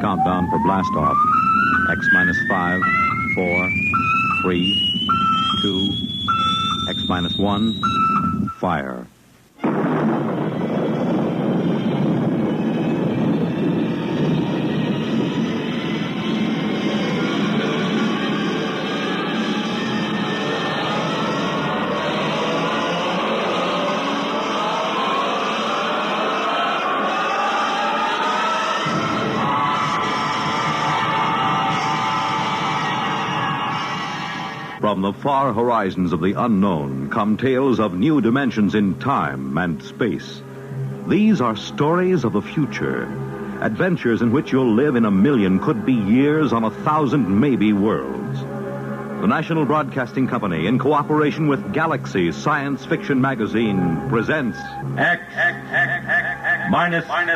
countdown for blast-off. X minus 5, 4, 3, 2, X minus 1, fire. From the far horizons of the unknown come tales of new dimensions in time and space. These are stories of the future, adventures in which you'll live in a million, could be years, on 1,000 maybe worlds. The National Broadcasting Company, in cooperation with Galaxy Science Fiction Magazine, presents X minus 1.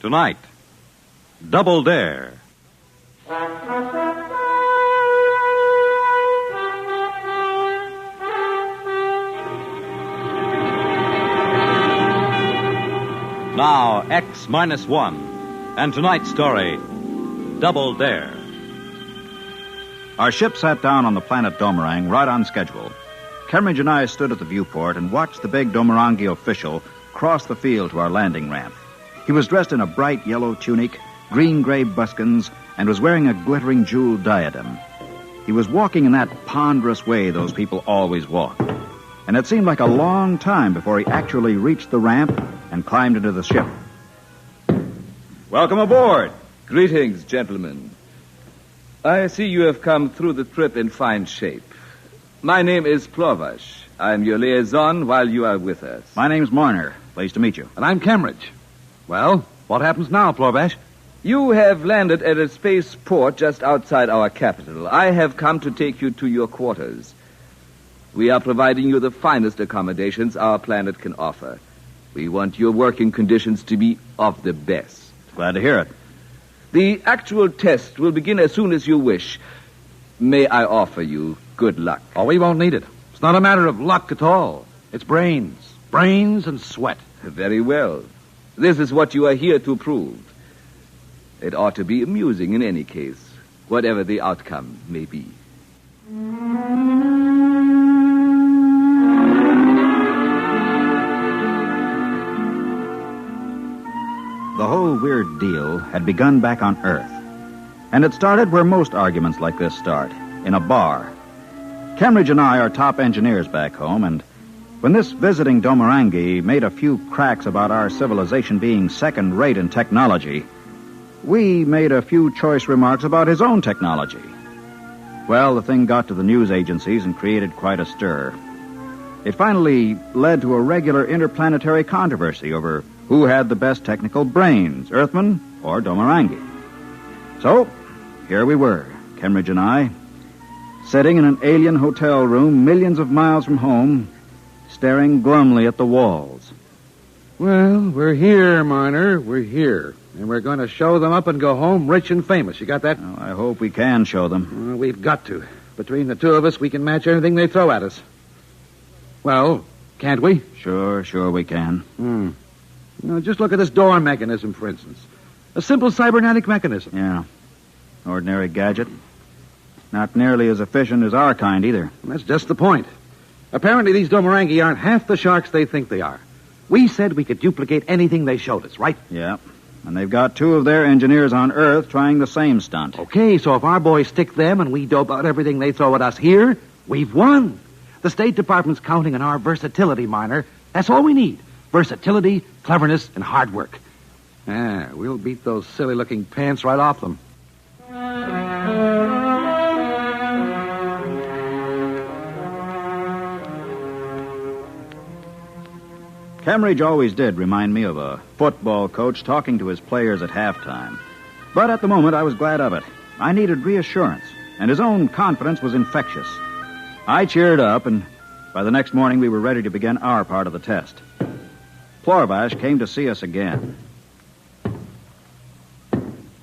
Tonight, Double Dare. Now, X minus 1. And tonight's story, Double Dare. Our ship sat down on the planet Domerang right on schedule. Kermidge and I stood at the viewport and watched the big Domerangi official cross the field to our landing ramp. He was dressed in a bright yellow tunic, green-gray buskins, and was wearing a glittering jeweled diadem. He was walking in that ponderous way those people always walk. And it seemed like a long time before he actually reached the ramp and climbed into the ship. Welcome aboard. Greetings, gentlemen. I see you have come through the trip in fine shape. My name is Plorvash. I'm your liaison while you are with us. My name's Marner. Pleased to meet you. And I'm Kermidge. Well, what happens now, Plorvash? You have landed at a space port just outside our capital. I have come to take you to your quarters. We are providing you the finest accommodations our planet can offer. We want your working conditions to be of the best. Glad to hear it. The actual test will begin as soon as you wish. May I offer you good luck? Oh, we won't need it. It's not a matter of luck at all. It's brains. Brains and sweat. Very well. This is what you are here to prove. It ought to be amusing in any case, whatever the outcome may be. The whole weird deal had begun back on Earth. And it started where most arguments like this start, in a bar. Kermidge and I are top engineers back home, and when this visiting Domerangi made a few cracks about our civilization being second-rate in technology, we made a few choice remarks about his own technology. Well, the thing got to the news agencies and created quite a stir. It finally led to a regular interplanetary controversy over who had the best technical brains, Earthmen or Domerangi. So, here we were, Kermidge and I, sitting in an alien hotel room millions of miles from home, staring glumly at the walls. Well, we're here, Marner. We're here. And we're going to show them up and go home rich and famous. You got that? Well, I hope we can show them. Well, we've got to. Between the two of us, we can match anything they throw at us. Well, can't we? Sure we can. Now, just look at this door mechanism, for instance. A simple cybernetic mechanism. Yeah. Ordinary gadget. Not nearly as efficient as our kind, either. And that's just the point. Apparently, these Domerangi aren't half the sharks they think they are. We said we could duplicate anything they showed us, right? Yeah. And they've got two of their engineers on Earth trying the same stunt. Okay, so if our boys stick them and we dope out everything they throw at us here, we've won. The State Department's counting on our versatility, Marner. That's all we need. Versatility, cleverness, and hard work. We'll beat those silly-looking pants right off them. Kermidge always did remind me of a football coach talking to his players at halftime. But at the moment, I was glad of it. I needed reassurance, and his own confidence was infectious. I cheered up, and by the next morning, we were ready to begin our part of the test. Plorvash came to see us again.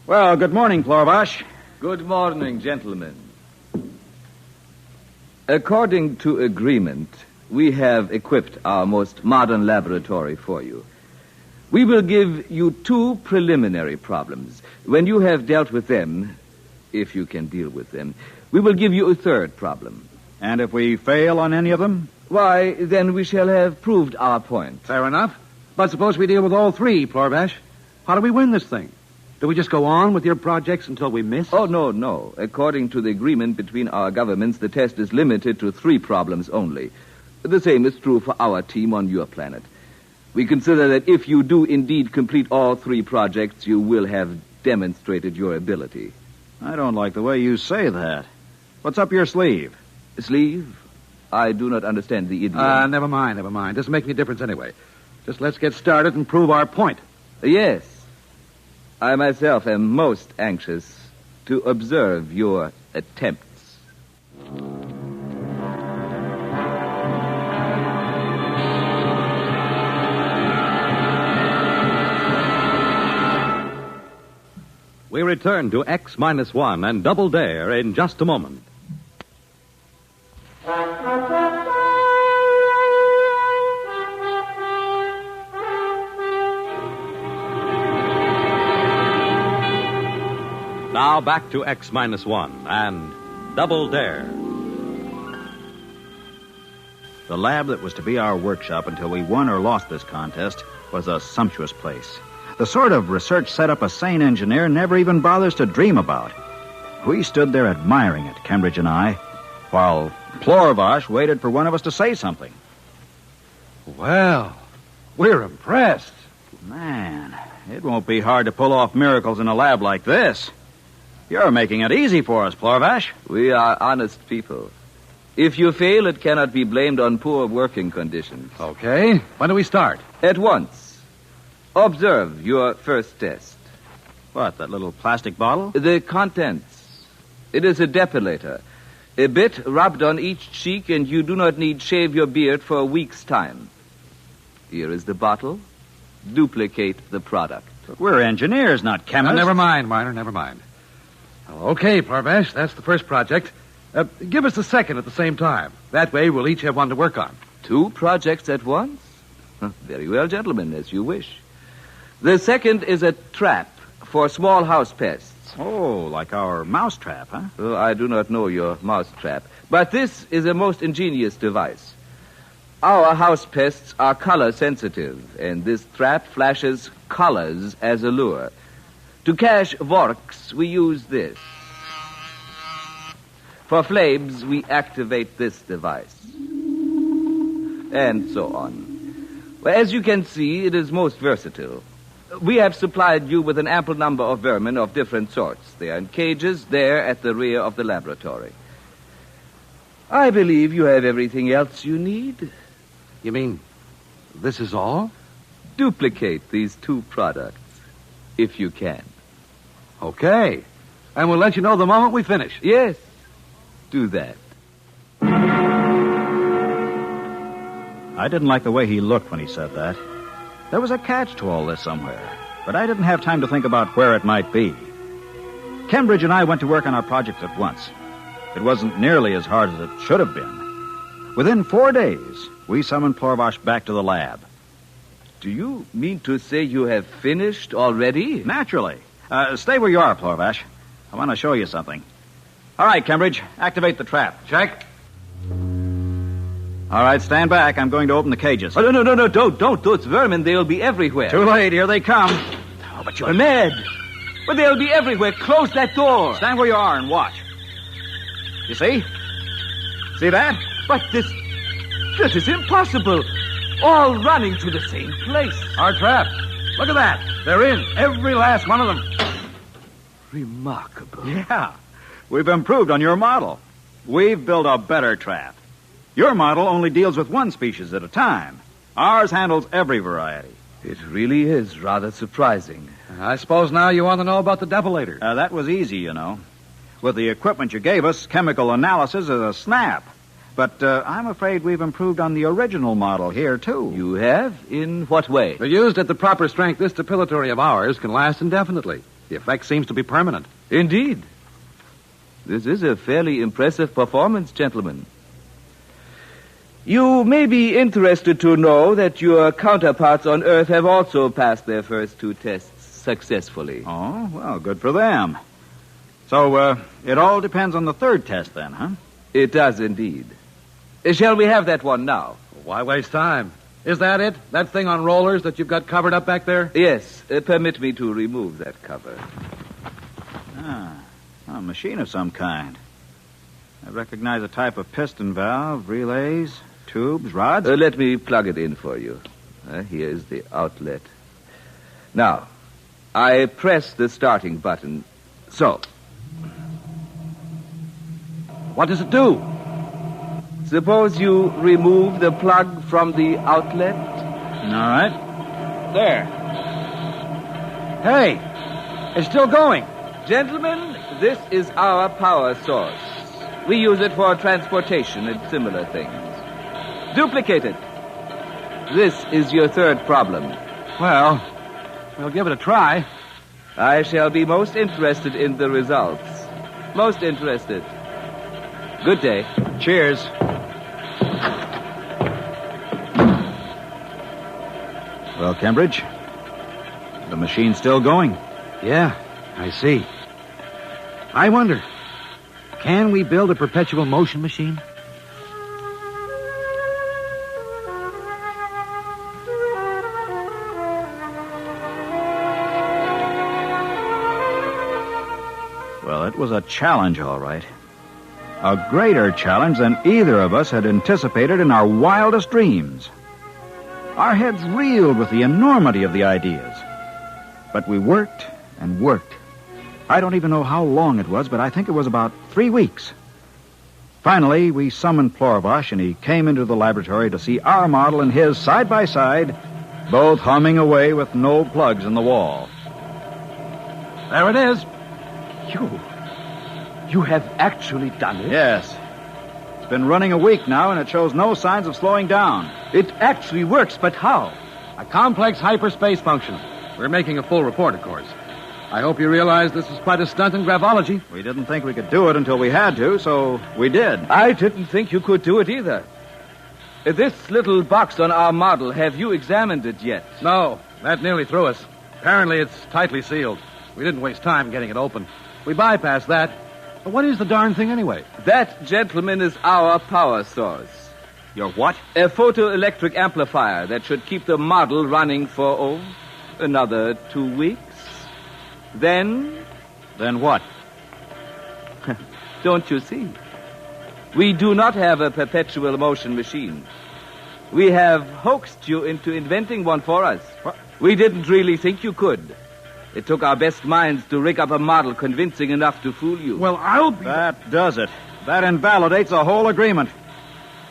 Well, good morning, Plorvash. Good morning, gentlemen. According to agreement, we have equipped our most modern laboratory for you. We will give you 2 preliminary problems. When you have dealt with them, if you can deal with them, we will give you a 3rd problem. And if we fail on any of them? Why, then we shall have proved our point. Fair enough. But suppose we deal with all 3, Plorbash. How do we win this thing? Do we just go on with your projects until we miss? Oh, no. According to the agreement between our governments, the test is limited to 3 problems only. The same is true for our team on your planet. We consider that if you do indeed complete all 3 projects, you will have demonstrated your ability. I don't like the way you say that. What's up your sleeve? Sleeve? I do not understand the idiom. Never mind. Doesn't make any difference anyway. Just let's get started and prove our point. Yes. I myself am most anxious to observe your attempts. We return to X-1 and Double Dare in just a moment. Now back to X-1 and Double Dare. The lab that was to be our workshop until we won or lost this contest was a sumptuous place. The sort of research setup a sane engineer never even bothers to dream about. We stood there admiring it, Cambridge and I, while Plorvash waited for one of us to say something. Well, we're impressed. Man, it won't be hard to pull off miracles in a lab like this. You're making it easy for us, Plorvash. We are honest people. If you fail, it cannot be blamed on poor working conditions. Okay. When do we start? At once. Observe your first test. What, that little plastic bottle? The contents. It is a depilator. A bit rubbed on each cheek, and you do not need shave your beard for a week's time. Here is the bottle. Duplicate the product. But we're engineers, not chemists. Never mind, Miner, never mind. Okay, Plorbash, that's the first project. Give us the second at the same time. That way we'll each have one to work on. 2 projects at once? Very well, gentlemen, as you wish. The second is a trap for small house pests. Oh, like our mouse trap, huh? Oh, I do not know your mouse trap, but this is a most ingenious device. Our house pests are color sensitive, and this trap flashes colors as a lure. To catch vorks, we use this. For flames, we activate this device. And so on. Well, as you can see, it is most versatile. We have supplied you with an ample number of vermin of different sorts. They are in cages there at the rear of the laboratory. I believe you have everything else you need. You mean this is all? Duplicate these 2 products, if you can. Okay. And we'll let you know the moment we finish. Yes, do that. I didn't like the way he looked when he said that. There was a catch to all this somewhere, but I didn't have time to think about where it might be. Cambridge and I went to work on our project at once. It wasn't nearly as hard as it should have been. Within 4 days, we summoned Plorvash back to the lab. Do you mean to say you have finished already? Naturally. Stay where you are, Plorvash. I want to show you something. All right, Cambridge, activate the trap. Check. All right, stand back. I'm going to open the cages. Oh, no, don't. Those vermin, they'll be everywhere. Too late. Here they come. Oh, but you're mad. But they'll be everywhere. Close that door. Stand where you are and watch. You see? See that? But this is impossible. All running to the same place. Our trap. Look at that. They're in. Every last one of them. Remarkable. Yeah. We've improved on your model. We've built a better trap. Your model only deals with one species at a time. Ours handles every variety. It really is rather surprising. I suppose now you want to know about the depilator. That was easy, you know. With the equipment you gave us, chemical analysis is a snap. But I'm afraid we've improved on the original model here, too. You have? In what way? But used at the proper strength, this depilatory of ours can last indefinitely. The effect seems to be permanent. Indeed. This is a fairly impressive performance, gentlemen. You may be interested to know that your counterparts on Earth have also passed their first 2 tests successfully. Oh, well, good for them. So, it all depends on the 3rd test then, huh? It does indeed. Shall we have that one now? Why waste time? Is that it? That thing on rollers that you've got covered up back there? Yes. Permit me to remove that cover. A machine of some kind. I recognize a type of piston valve, relays, tubes, rods. Let me plug it in for you. Here's the outlet. Now, I press the starting button. So. What does it do? Suppose you remove the plug from the outlet. All right. There. Hey, it's still going. Gentlemen, this is our power source. We use it for transportation and similar things. Duplicate it. This is your 3rd problem. Well, we'll give it a try. I shall be most interested in the results. Most interested. Good day. Cheers. Well, Cambridge, the machine's still going. Yeah, I see. I wonder, can we build a perpetual motion machine? Well, it was a challenge, all right. A greater challenge than either of us had anticipated in our wildest dreams. Our heads reeled with the enormity of the ideas. But we worked and worked. I don't even know how long it was, but I think it was about 3 weeks. Finally, we summoned Plorvash, and he came into the laboratory to see our model and his side by side, both humming away with no plugs in the wall. There it is. You have actually done it? Yes. It's been running a week now, and it shows no signs of slowing down. It actually works, but how? A complex hyperspace function. We're making a full report, of course. I hope you realize this is quite a stunt in gravology. We didn't think we could do it until we had to, so we did. I didn't think you could do it either. This little box on our model, have you examined it yet? No, that nearly threw us. Apparently it's tightly sealed. We didn't waste time getting it open. We bypassed that. But what is the darn thing anyway? That, gentlemen, is our power source. Your what? A photoelectric amplifier that should keep the model running for, another 2 weeks. Then what? Don't you see? We do not have a perpetual motion machine. We have hoaxed you into inventing one for us. What? We didn't really think you could. It took our best minds to rig up a model convincing enough to fool you. Well, I'll be... That does it. That invalidates the whole agreement.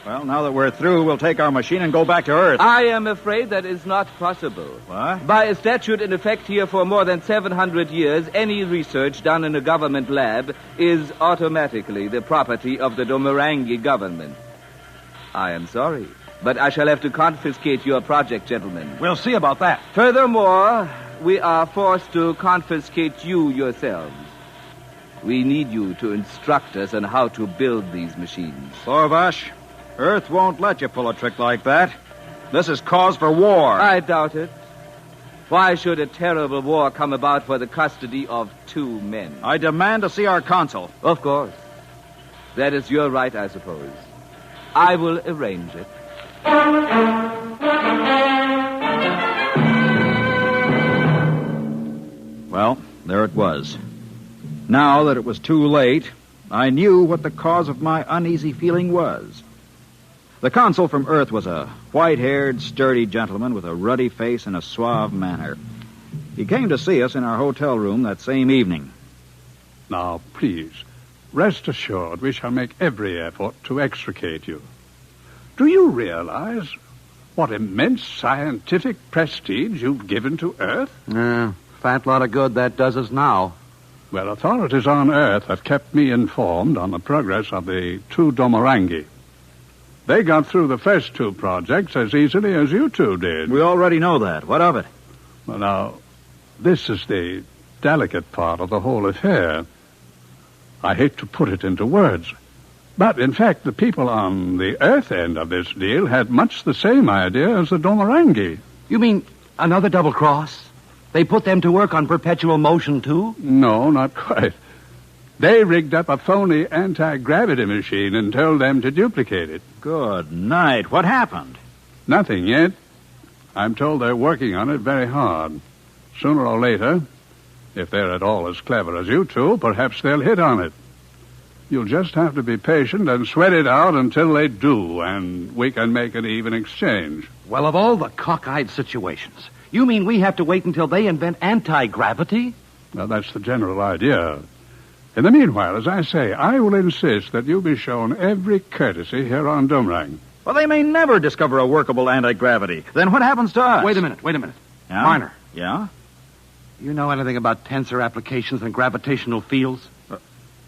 Well, now that we're through, we'll take our machine and go back to Earth. I am afraid that is not possible. What? By a statute in effect here for more than 700 years, any research done in a government lab is automatically the property of the Domarangi government. I am sorry, but I shall have to confiscate your project, gentlemen. We'll see about that. Furthermore, we are forced to confiscate you yourselves. We need you to instruct us on how to build these machines. Plorvash, Earth won't let you pull a trick like that. This is cause for war. I doubt it. Why should a terrible war come about for the custody of 2 men? I demand to see our consul. Of course. That is your right, I suppose. I will arrange it. Well, there it was. Now that it was too late, I knew what the cause of my uneasy feeling was. The consul from Earth was a white-haired, sturdy gentleman with a ruddy face and a suave manner. He came to see us in our hotel room that same evening. Now, please, rest assured we shall make every effort to extricate you. Do you realize what immense scientific prestige you've given to Earth? Fat lot of good that does us now. Well, authorities on Earth have kept me informed on the progress of the 2 Domarangi. They got through the first 2 projects as easily as you 2 did. We already know that. What of it? Well, now, this is the delicate part of the whole affair. I hate to put it into words, But, in fact, the people on the Earth end of this deal had much the same idea as the Domorangi. You mean another double cross? They put them to work on perpetual motion, too? No, not quite. They rigged up a phony anti-gravity machine and told them to duplicate it. Good night. What happened? Nothing yet. I'm told they're working on it very hard. Sooner or later, if they're at all as clever as you two, perhaps they'll hit on it. You'll just have to be patient and sweat it out until they do, and we can make an even exchange. Well, of all the cockeyed situations, you mean we have to wait until they invent anti-gravity? Well, that's the general idea. In the meanwhile, as I say, I will insist that you be shown every courtesy here on Dumrang. Well, they may never discover a workable anti-gravity. Then what happens to us? Wait a minute. Yeah? Minor, Yeah? you know anything about tensor applications and gravitational fields?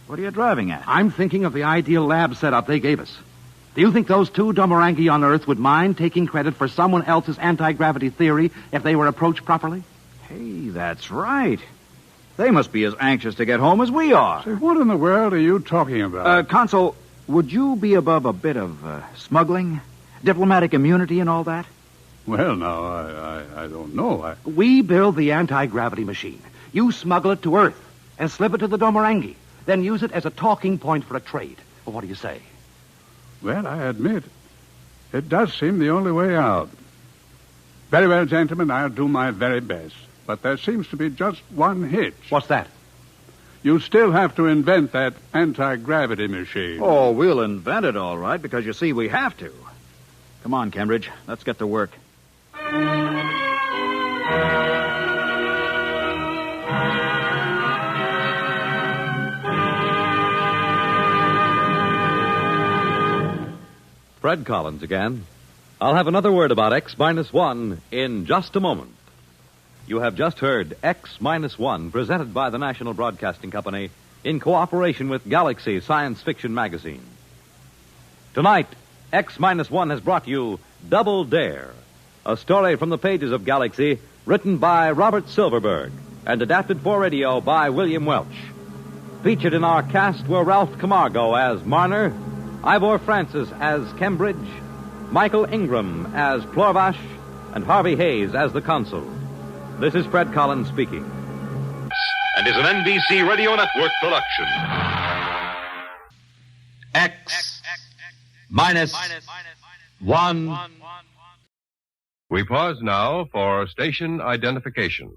What are you driving at? I'm thinking of the ideal lab setup they gave us. Do you think those two Domorangi on Earth would mind taking credit for someone else's anti-gravity theory if they were approached properly? Hey, that's right. They must be as anxious to get home as we are. Say, what in the world are you talking about? Consul, would you be above a bit of smuggling, diplomatic immunity and all that? Well, now, I don't know. We build the anti-gravity machine. You smuggle it to Earth and slip it to the Domorangi. Then use it as a talking point for a trade. Well, what do you say? Well, I admit, it does seem the only way out. Very well, gentlemen, I'll do my very best. But there seems to be just one hitch. What's that? You still have to invent that anti-gravity machine. Oh, we'll invent it all right, because you see, we have to. Come on, Cambridge. Let's get to work. Fred Collins again. I'll have another word about X-1 in just a moment. You have just heard X-1 presented by the National Broadcasting Company in cooperation with Galaxy Science Fiction Magazine. Tonight, X-1 has brought you Double Dare, a story from the pages of Galaxy written by Robert Silverberg and adapted for radio by William Welch. Featured in our cast were Ralph Camargo as Marner, Ivor Francis as Cambridge, Michael Ingram as Plorvash, and Harvey Hayes as the consul. This is Fred Collins speaking. And is an NBC Radio Network production. X-1. We pause now for station identification.